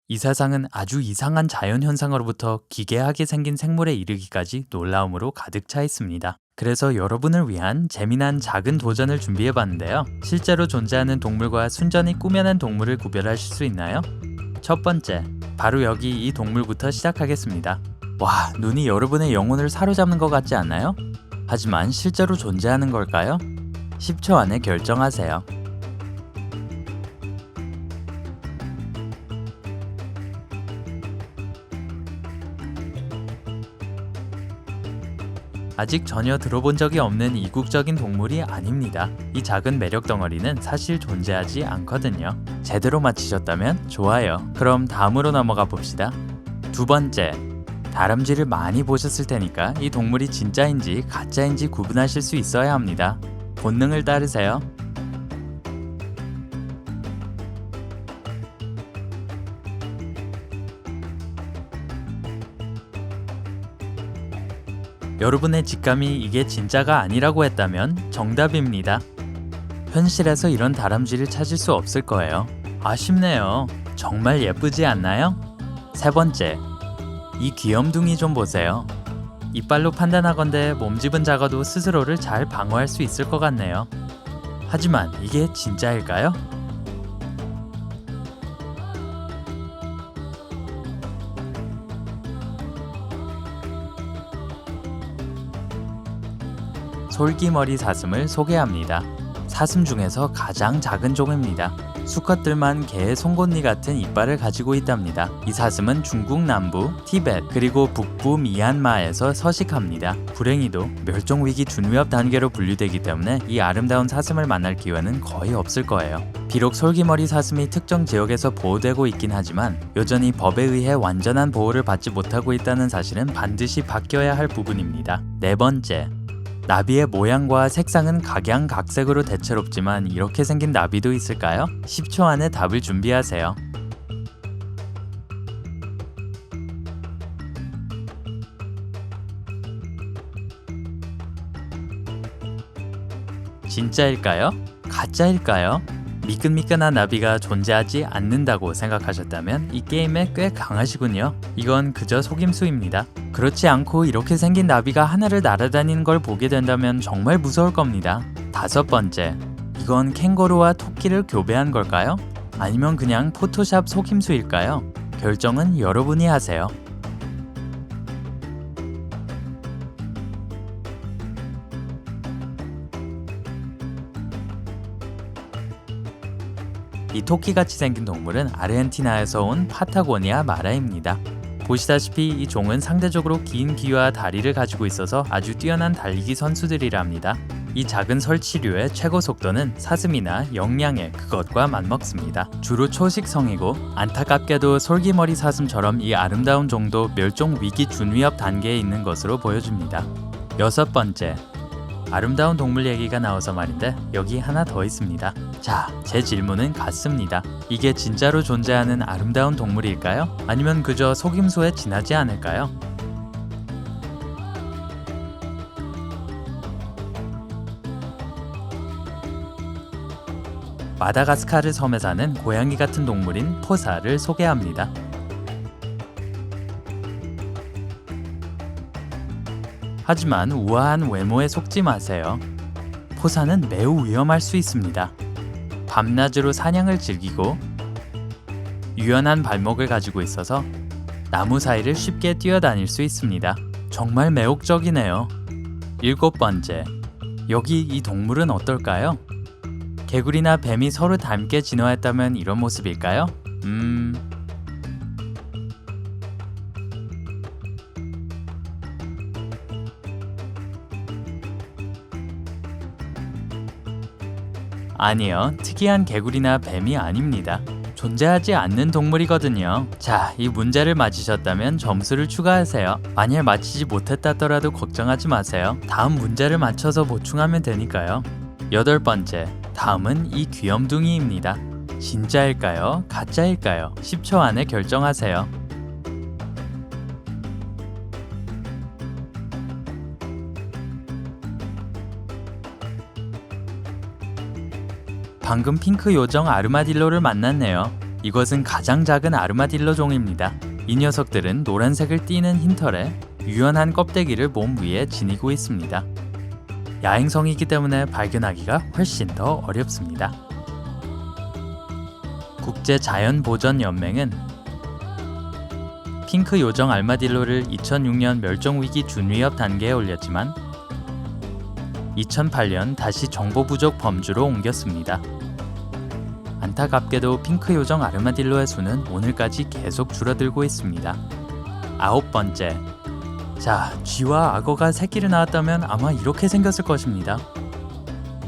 이 세상은 아주 이상한 자연현상으로부터 기괴하게 생긴 생물에 이르기까지 놀라움으로 가득 차 있습니다. 그래서 여러분을 위한 재미난 작은 도전을 준비해봤는데요. 실제로 존재하는 동물과 순전히 꾸며낸 동물을 구별하실 수 있나요? 첫 번째, 바로 여기 이 동물부터 시작하겠습니다. 와, 눈이 여러분의 영혼을 사로잡는 것 같지 않나요? 하지만 실제로 존재하는 걸까요? 10초 안에 결정하세요. 아직 전혀 들어본 적이 없는 이국적인 동물이 아닙니다. 이 작은 매력 덩어리는 사실 존재하지 않거든요. 제대로 맞히셨다면 좋아요. 그럼 다음으로 넘어가 봅시다. 두 번째, 다람쥐를 많이 보셨을 테니까 이 동물이 진짜인지 가짜인지 구분하실 수 있어야 합니다. 본능을 따르세요. 여러분의 직감이 이게 진짜가 아니라고 했다면 정답입니다. 현실에서 이런 다람쥐를 찾을 수 없을 거예요. 아쉽네요. 정말 예쁘지 않나요? 세 번째, 이 귀염둥이 좀 보세요. 이빨로 판단하건대 몸집은 작아도 스스로를 잘 방어할 수 있을 것 같네요. 하지만 이게 진짜일까요? 솔기머리 사슴을 소개합니다. 사슴 중에서 가장 작은 종입니다. 수컷들만 개의 송곳니 같은 이빨을 가지고 있답니다. 이 사슴은 중국 남부, 티벳, 그리고 북부 미얀마에서 서식합니다. 불행히도 멸종위기 준위협 단계로 분류되기 때문에 이 아름다운 사슴을 만날 기회는 거의 없을 거예요. 비록 솔기머리 사슴이 특정 지역에서 보호되고 있긴 하지만 여전히 법에 의해 완전한 보호를 받지 못하고 있다는 사실은 반드시 바뀌어야 할 부분입니다. 네 번째, 나비의 모양과 색상은 각양각색으로 대체롭지만 이렇게 생긴 나비도 있을까요? 10초 안에 답을 준비하세요. 진짜일까요? 가짜일까요? 미끈미끈한 나비가 존재하지 않는다고 생각하셨다면 이 게임에 꽤 강하시군요. 이건 그저 속임수입니다. 그렇지 않고 이렇게 생긴 나비가 하늘을 날아다니는 걸 보게 된다면 정말 무서울 겁니다. 다섯 번째, 이건 캥거루와 토끼를 교배한 걸까요? 아니면 그냥 포토샵 속임수일까요? 결정은 여러분이 하세요. 이 토끼같이 생긴 동물은 아르헨티나에서 온 파타고니아 마라입니다. 보시다시피 이 종은 상대적으로 긴 귀와 다리를 가지고 있어서 아주 뛰어난 달리기 선수들이랍니다. 이 작은 설치류의 최고 속도는 사슴이나 영양의 그것과 맞먹습니다. 주로 초식성이고 안타깝게도 솔기머리 사슴처럼 이 아름다운 종도 멸종 위기 준위협 단계에 있는 것으로 보여집니다. 여섯 번째, 아름다운 동물 얘기가 나와서 말인데 여기 하나 더 있습니다. 자, 제 질문은 같습니다. 이게 진짜로 존재하는 아름다운 동물일까요? 아니면 그저 속임수에 지나지 않을까요? 마다가스카르 섬에 사는 고양이 같은 동물인 포사를 소개합니다. 하지만 우아한 외모에 속지 마세요. 포사는 매우 위험할 수 있습니다. 밤낮으로 사냥을 즐기고 유연한 발목을 가지고 있어서 나무 사이를 쉽게 뛰어다닐 수 있습니다. 정말 매혹적이네요. 일곱 번째, 여기 이 동물은 어떨까요? 개구리나 뱀이 서로 닮게 진화했다면 이런 모습일까요? 아니요, 특이한 개구리나 뱀이 아닙니다. 존재하지 않는 동물이거든요. 자, 이 문제를 맞히셨다면 점수를 추가하세요. 만약 맞히지 못했다더라도 걱정하지 마세요. 다음 문제를 맞춰서 보충하면 되니까요. 여덟 번째, 다음은 이 귀염둥이입니다. 진짜일까요? 가짜일까요? 10초 안에 결정하세요. 방금 핑크 요정 아르마딜로를 만났네요. 이것은 가장 작은 아르마딜로 종입니다. 이 녀석들은 노란색을 띠는 흰 털에 유연한 껍데기를 몸 위에 지니고 있습니다. 야행성이기 때문에 발견하기가 훨씬 더 어렵습니다. 국제자연보전연맹은 핑크 요정 알마딜로를 2006년 멸종위기 준위협 단계에 올렸지만 2008년 다시 정보 부족 범주로 옮겼습니다. 안타깝게도 핑크 요정 아르마딜로의 수는 오늘까지 계속 줄어들고 있습니다. 9번째. 자, 쥐와 악어가 새끼를 낳았다면 아마 이렇게 생겼을 것입니다.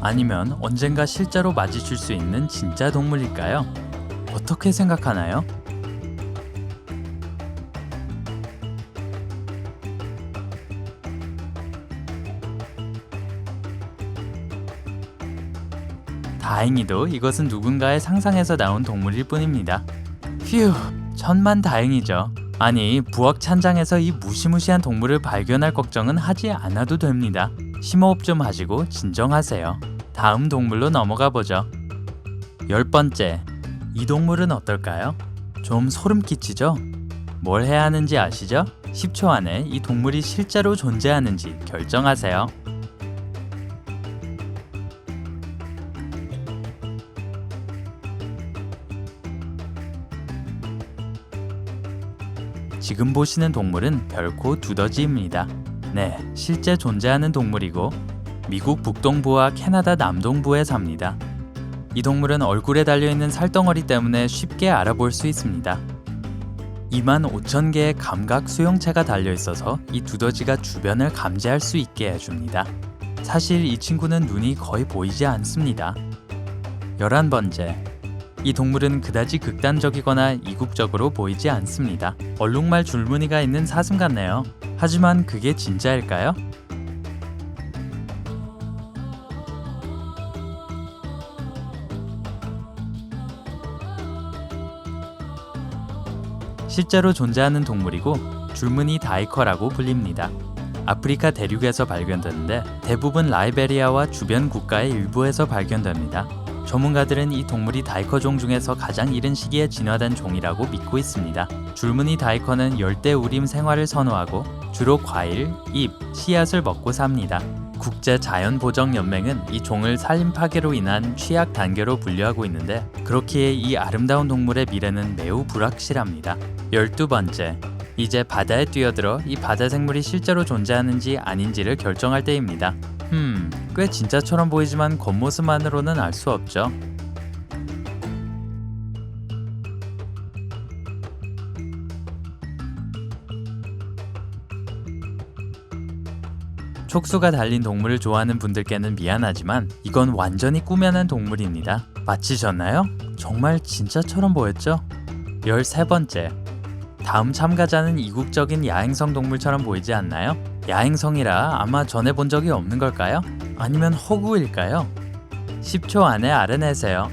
아니면 언젠가 실제로 마주칠 수 있는 진짜 동물일까요? 어떻게 생각하나요? 다행히도 이것은 누군가의 상상에서 나온 동물일 뿐입니다. 휴, 천만 다행이죠. 아니, 부엌 찬장에서 이 무시무시한 동물을 발견할 걱정은 하지 않아도 됩니다. 심호흡 좀 하시고 진정하세요. 다음 동물로 넘어가 보죠. 10번째. 이 동물은 어떨까요? 좀 소름 끼치죠? 뭘 해야 하는지 아시죠? 10초 안에 이 동물이 실제로 존재하는지 결정하세요. 지금 보시는 동물은 별코 두더지입니다. 네, 실제 존재하는 동물이고 미국 북동부와 캐나다 남동부에 삽니다. 이 동물은 얼굴에 달려있는 살덩어리 때문에 쉽게 알아볼 수 있습니다. 25,000개의 감각 수용체가 달려있어서 이 두더지가 주변을 감지할 수 있게 해줍니다. 사실 이 친구는 눈이 거의 보이지 않습니다. 11번째. 이 동물은 그다지 극단적이거나 이국적으로 보이지 않습니다. 얼룩말 줄무늬가 있는 사슴 같네요. 하지만 그게 진짜일까요? 실제로 존재하는 동물이고 줄무늬 다이커라고 불립니다. 아프리카 대륙에서 발견되는데 대부분 라이베리아와 주변 국가의 일부에서 발견됩니다. 전문가들은 이 동물이 다이커종 중에서 가장 이른 시기에 진화된 종이라고 믿고 있습니다. 줄무늬 다이커는 열대우림 생활을 선호하고 주로 과일, 잎, 씨앗을 먹고 삽니다. 국제자연보전연맹은 이 종을 산림 파괴로 인한 취약 단계로 분류하고 있는데 그렇기에 이 아름다운 동물의 미래는 매우 불확실합니다. 12번째. 이제 바다에 뛰어들어 이 바다 생물이 실제로 존재하는지 아닌지를 결정할 때입니다. 꽤 진짜처럼 보이지만 겉모습만으로는 알 수 없죠. 촉수가 달린 동물을 좋아하는 분들께는 미안하지만 이건 완전히 꾸며낸 동물입니다. 맞히셨나요? 정말 진짜처럼 보였죠? 13번째. 다음 참가자는 이국적인 야행성 동물처럼 보이지 않나요? 야행성이라 아마 전에 본 적이 없는 걸까요? 아니면 허구일까요? 10초 안에 알아내세요.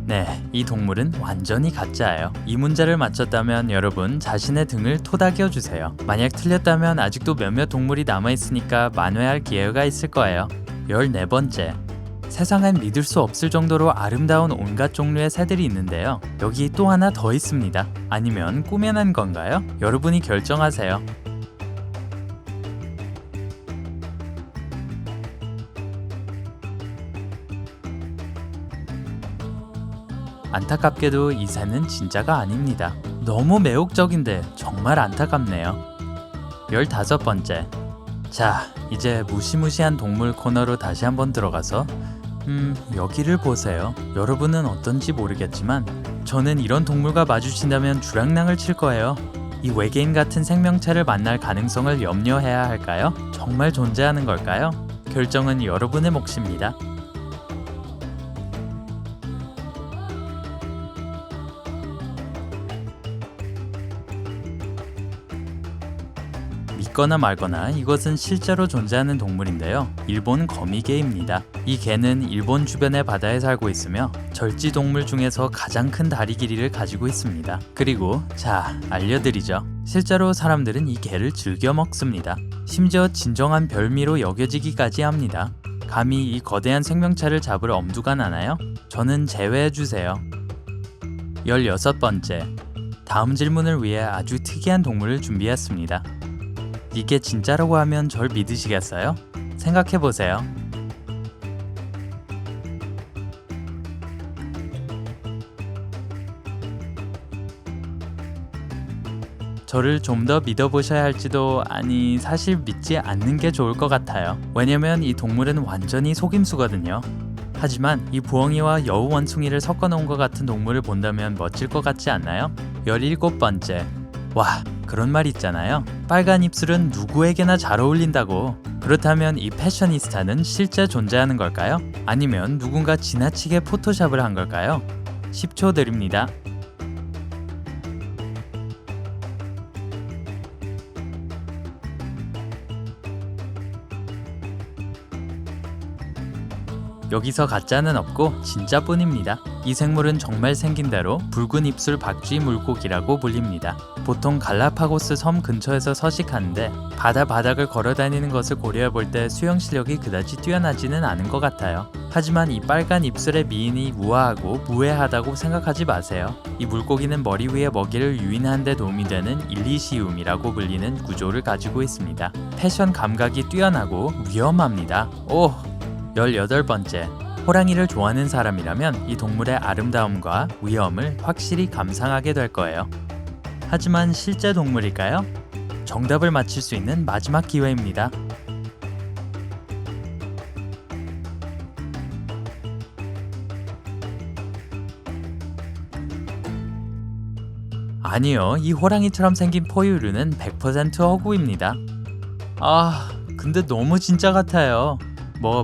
네, 이 동물은 완전히 가짜예요. 이 문제를 맞췄다면 여러분 자신의 등을 토닥여 주세요. 만약 틀렸다면 아직도 몇몇 동물이 남아있으니까 만회할 기회가 있을 거예요. 14번째. 세상엔 믿을 수 없을 정도로 아름다운 온갖 종류의 새들이 있는데요. 여기 또 하나 더 있습니다. 아니면 꾸며낸 건가요? 여러분이 결정하세요. 안타깝게도 이 새는 진짜가 아닙니다. 너무 매혹적인데 정말 안타깝네요. 15번째. 자, 이제 무시무시한 동물 코너로 다시 한번 들어가서 여기를 보세요. 여러분은 어떤지 모르겠지만 저는 이런 동물과 마주친다면 주량랑을 칠 거예요. 이 외계인 같은 생명체를 만날 가능성을 염려해야 할까요? 정말 존재하는 걸까요? 결정은 여러분의 몫입니다. 믿거나 말거나 이것은 실제로 존재하는 동물인데요. 일본 거미개입니다. 이 개는 일본 주변의 바다에 살고 있으며 절지동물 중에서 가장 큰 다리 길이를 가지고 있습니다. 그리고 자, 알려드리죠. 실제로 사람들은 이 개를 즐겨 먹습니다. 심지어 진정한 별미로 여겨지기까지 합니다. 감히 이 거대한 생명체를 잡으러 엄두가 나나요? 저는 제외해주세요. 16번째. 다음 질문을 위해 아주 특이한 동물을 준비했습니다. 이게 진짜라고 하면 절 믿으시겠어요? 생각해보세요. 저를 좀 더 믿어보셔야 할지도, 아니 사실 믿지 않는 게 좋을 것 같아요. 왜냐면 이 동물은 완전히 속임수거든요. 하지만 이 부엉이와 여우 원숭이를 섞어놓은 것 같은 동물을 본다면 멋질 것 같지 않나요? 17번째. 와, 그런 말 있잖아요. 빨간 입술은 누구에게나 잘 어울린다고. 그렇다면 이 패셔니스타는 실제 존재하는 걸까요? 아니면 누군가 지나치게 포토샵을 한 걸까요? 10초 드립니다. 여기서 가짜는 없고 진짜뿐입니다. 이 생물은 정말 생긴 대로 붉은 입술 박쥐 물고기라고 불립니다. 보통 갈라파고스 섬 근처에서 서식하는데 바다 바닥을 걸어다니는 것을 고려해 볼 때 수영 실력이 그다지 뛰어나지는 않은 것 같아요. 하지만 이 빨간 입술의 미인이 우아하고 무해하다고 생각하지 마세요. 이 물고기는 머리 위에 먹이를 유인하는 데 도움이 되는 일리시움이라고 불리는 구조를 가지고 있습니다. 패션 감각이 뛰어나고 위험합니다. 18번째. 호랑이를 좋아하는 사람이라면 이 동물의 아름다움과 위험을 확실히 감상하게 될 거예요. 하지만 실제 동물일까요? 정답을 맞힐 수 있는 마지막 기회입니다. 아니요, 이 호랑이처럼 생긴 포유류는 100% 허구입니다. 근데 너무 진짜 같아요.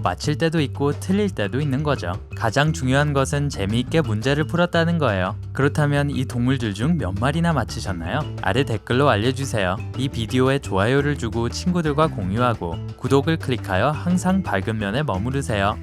맞힐 때도 있고 틀릴 때도 있는 거죠. 가장 중요한 것은 재미있게 문제를 풀었다는 거예요. 그렇다면 이 동물들 중 몇 마리나 맞히셨나요? 아래 댓글로 알려주세요. 이 비디오에 좋아요를 주고 친구들과 공유하고 구독을 클릭하여 항상 밝은 면에 머무르세요.